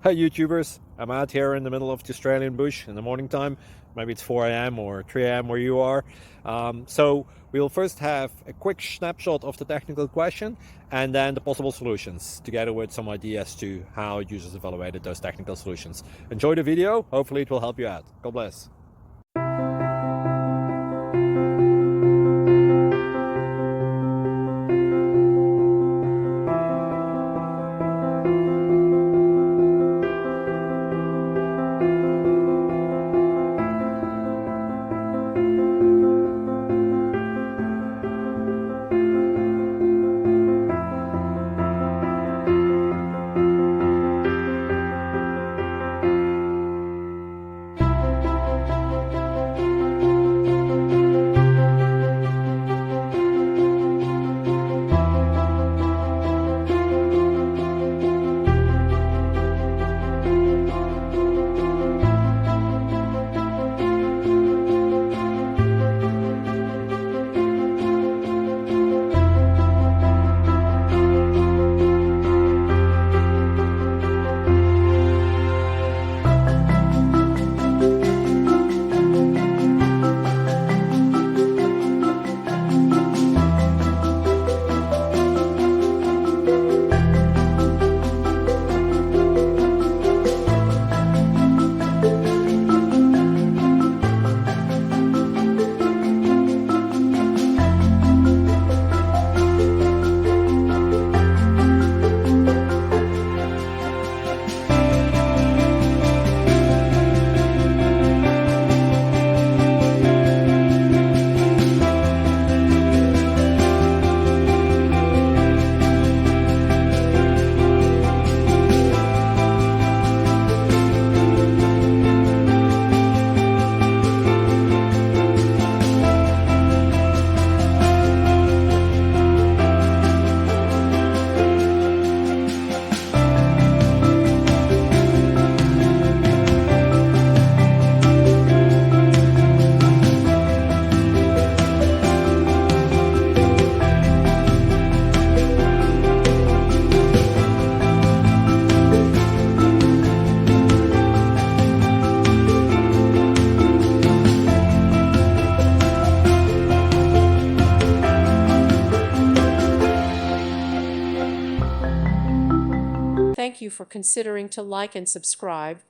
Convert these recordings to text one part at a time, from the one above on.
Hi YouTubers, I'm out here in the middle of the Australian bush in the morning time. Maybe it's 4 a.m. or 3 a.m. where you are. So we'll first have a quick snapshot of the technical question and then the possible solutions, together with some ideas to how users evaluated those technical solutions. Enjoy the video, hopefully it will help you out. God bless. Thank you for considering to like and subscribe.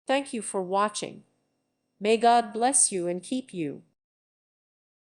Thank you for watching. May God bless you and keep you.